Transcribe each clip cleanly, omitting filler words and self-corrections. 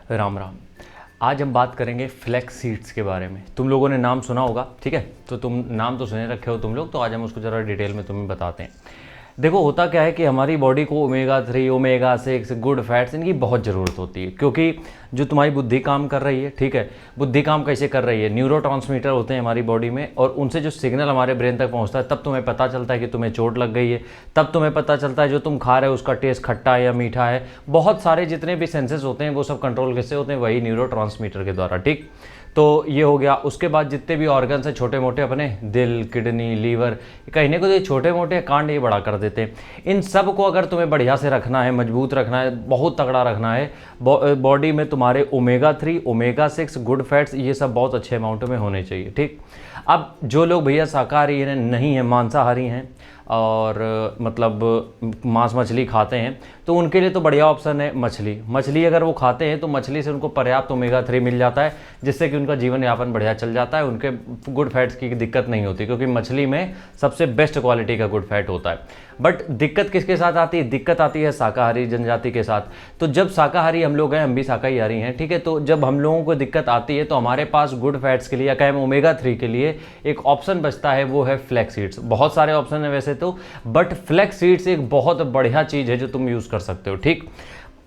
राम राम। आज हम बात करेंगे फ्लैक्स सीड्स के बारे में। तुम लोगों ने नाम सुना होगा, ठीक है, तो तुम नाम तो सुने रखे हो तुम लोग, तो आज हम उसको ज़रा डिटेल में तुम्हें बताते हैं। देखो होता क्या है कि हमारी बॉडी को ओमेगा 3 ओमेगा 6 गुड फैट्स इनकी बहुत ज़रूरत होती है, क्योंकि जो तुम्हारी बुद्धि काम कर रही है, ठीक है, बुद्धि काम कैसे कर रही है, न्यूरोट्रांसमीटर होते हैं हमारी बॉडी में, और उनसे जो सिग्नल हमारे ब्रेन तक पहुंचता है तब तुम्हें पता चलता है कि तुम्हें चोट लग गई है, तब तुम्हें पता चलता है जो तुम खा रहे हो उसका टेस्ट खट्टा है या मीठा है। बहुत सारे जितने भी सेंसेस होते हैं वो सब कंट्रोल किससे होते हैं, वही न्यूरोट्रांसमीटर के द्वारा, ठीक। तो ये हो गया। उसके बाद जितने भी ऑर्गन्स हैं छोटे मोटे अपने, दिल, किडनी, लीवर, कहने को तो ये छोटे मोटे कांड ये बड़ा कर देते हैं। इन सब को अगर तुम्हें बढ़िया से रखना है, मजबूत रखना है, बहुत तगड़ा रखना है, बॉडी में तुम्हारे ओमेगा 3 ओमेगा 6 गुड फैट्स ये सब बहुत अच्छे अमाउंट में होने चाहिए, ठीक। अब जो लोग भैया शाकाहारी नहीं हैं, मांसाहारी हैं और मतलब मांस मछली खाते हैं, तो उनके लिए तो बढ़िया ऑप्शन है मछली अगर वो खाते हैं तो मछली से उनको पर्याप्त ओमेगा 3 मिल जाता है, जिससे कि उनका जीवन यापन बढ़िया चल जाता है, उनके गुड फैट्स की दिक्कत नहीं होती, क्योंकि मछली में सबसे बेस्ट क्वालिटी का गुड फैट होता है। बट दिक्कत किसके साथ आती है, दिक्कत आती है शाकाहारी जनजाति के साथ। तो जब शाकाहारी हम लोग हैं, हम भी शाकाहारी हैं, ठीक है, तो जब हम लोगों को दिक्कत आती है तो हमारे पास गुड फैट्स के लिए या कहें ओमेगा 3 के लिए एक ऑप्शन बचता है, वो है फ्लैक्स सीड्स। बहुत सारे ऑप्शन है वैसे तो, बट फ्लैक्स सीड्स एक बहुत बढ़िया चीज़ है जो तुम यूज़ कर सकते हो, ठीक।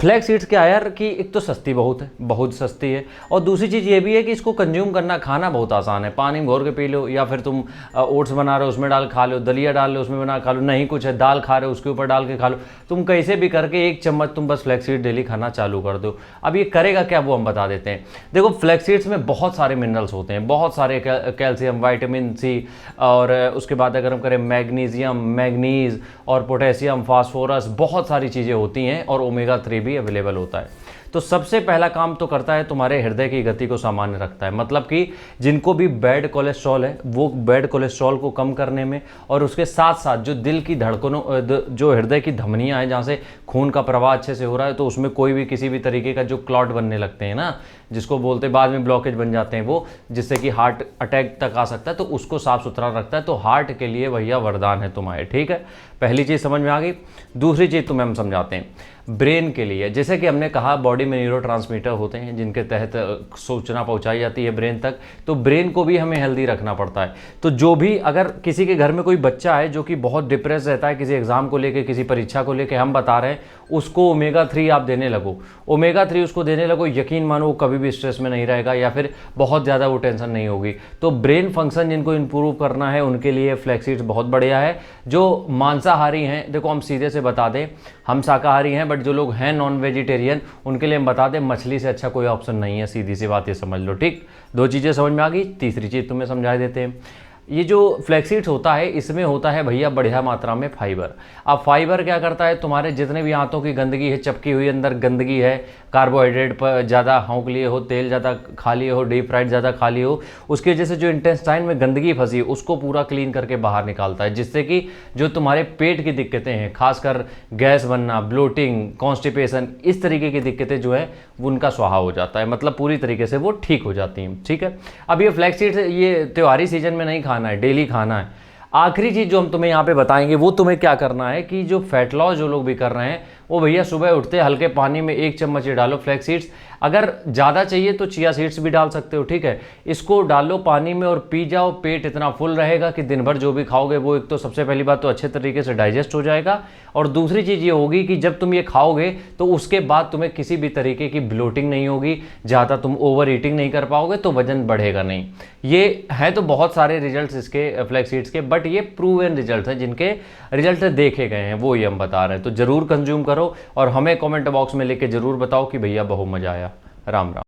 फ्लैक्स सीड्स क्या है यार कि एक तो सस्ती बहुत है, बहुत सस्ती है, और दूसरी चीज़ ये भी है कि इसको कंज्यूम करना, खाना बहुत आसान है। पानी में घोर के पी लो, या फिर तुम ओट्स बना रहे हो उसमें डाल खा लो, दलिया डाल लो उसमें बना खा लो, नहीं कुछ है दाल खा रहे हो उसके ऊपर डाल के खा लो, तुम कैसे भी करके 1 चम्मच तुम बस फ्लैक्स सीड डेली खाना चालू कर दो। अब ये करेगा क्या वो हम बता देते हैं। देखो फ्लैक्स सीड्स में बहुत सारे मिनरल्स होते हैं, बहुत सारे कैल्शियम, विटामिन सी, और उसके बाद अगर हम करें मैग्नीशियम, मैग्नीज और पोटेशियम, फास्फोरस, बहुत सारी चीज़ें होती हैं, और ओमेगा 3 भी अवेलेबल होता है। तो सबसे पहला काम तो करता है तुम्हारे हृदय की गति को सामान्य रखता है, मतलब कि जिनको भी बैड कोलेस्ट्रॉल है वो बैड कोलेस्ट्रॉल को कम करने में, और उसके साथ साथ जो दिल की धड़कनों, जो हृदय की धमनियां हैं जहाँ से खून का प्रवाह अच्छे से हो रहा है, तो उसमें कोई भी किसी भी तरीके का जो क्लॉट बनने लगते हैं ना, जिसको बोलते बाद में ब्लॉकेज बन जाते हैं वो, जिससे कि हार्ट अटैक तक आ सकता है, तो उसको साफ सुथरा रखता है। तो हार्ट के लिए भैया वरदान है तुम्हारे, ठीक है। पहली चीज़ समझ में आ गई। दूसरी चीज़ तुम्हें हम समझाते हैं, ब्रेन के लिए, जैसे कि हमने कहा बॉडी में न्यूरोट्रांसमीटर होते हैं जिनके तहत सूचना पहुंचाई जाती है ब्रेन तक, तो ब्रेन को भी हमें हेल्दी रखना पड़ता है। तो जो भी अगर किसी के घर में कोई बच्चा है जो कि बहुत डिप्रेस रहता है किसी एग्जाम को लेके, किसी परीक्षा को लेके, हम बता रहे हैं उसको ओमेगा 3 आप देने लगो, ओमेगा 3 उसको देने लगो, यकीन मानो वो कभी भी स्ट्रेस में नहीं रहेगा, या फिर बहुत ज़्यादा वो टेंशन नहीं होगी। तो ब्रेन फंक्शन जिनको इंप्रूव करना है उनके लिए फ्लैक्स सीड्स बहुत बढ़िया है। जो मांसाहारी हैं, देखो हम सीधे से बता दें, हम शाकाहारी हैं, बट जो लोग हैं नॉन वेजिटेरियन उनके लिए हम बता दें मछली से अच्छा कोई ऑप्शन नहीं है, सीधी सी बात ये समझ लो, ठीक। 2 चीज़ें समझ में आ गई। तीसरी चीज़ तुम्हें समझा देते हैं। ये जो फ्लैक्स सीड्स होता है इसमें होता है भैया बढ़िया मात्रा में फाइबर। अब फाइबर क्या करता है, तुम्हारे जितने भी आंतों की गंदगी है, चपकी हुई अंदर गंदगी है, कार्बोहाइड्रेट पर ज़्यादा हौंक लिए हो, तेल ज़्यादा खा लिए हो, डीप फ्राइड ज़्यादा खा लिए हो, उसकी वजह से जो इंटेस्टाइन में गंदगी फंसी है उसको पूरा क्लीन करके बाहर निकालता है, जिससे कि जो तुम्हारे पेट की दिक्कतें हैं, खासकर गैस बनना, ब्लोटिंग, कॉन्स्टिपेशन, इस तरीके की दिक्कतें जो है उनका स्वाहा हो जाता है, मतलब पूरी तरीके से वो ठीक हो जाती हैं, ठीक है। अब ये फ्लैक्स सीड्स ये त्योहारी सीजन में नहीं खाना है, डेली खाना है। आखिरी चीज़ जो हम तुम्हें यहाँ पे बताएंगे वो तुम्हें क्या करना है कि जो फैट लॉस जो लोग भी कर रहे हैं वो भैया सुबह उठते हल्के पानी में 1 चम्मच ये डालो फ्लैक्स सीड्स, अगर ज़्यादा चाहिए तो चिया सीड्स भी डाल सकते हो, ठीक है। इसको डालो पानी में और पी जाओ, पेट इतना फुल रहेगा कि दिन भर जो भी खाओगे वो एक तो सबसे पहली बात तो अच्छे तरीके से डाइजेस्ट हो जाएगा, और दूसरी चीज़ ये होगी कि जब तुम ये खाओगे तो उसके बाद तुम्हें किसी भी तरीके की ब्लोटिंग नहीं होगी, ज़्यादा तुम ओवर ईटिंग नहीं कर पाओगे, तो वजन बढ़ेगा नहीं। ये हैं तो बहुत सारे रिजल्ट्स इसके फ्लैक्स सीड्स के, बट ये प्रूवन रिजल्ट हैं, जिनके रिजल्ट देखे गए हैं, वो ये हम बता रहे हैं। तो जरूर कंज्यूम करो और हमें कमेंट बॉक्स में लिख के जरूर बताओ कि भैया बहुत मजा आया। राम राम।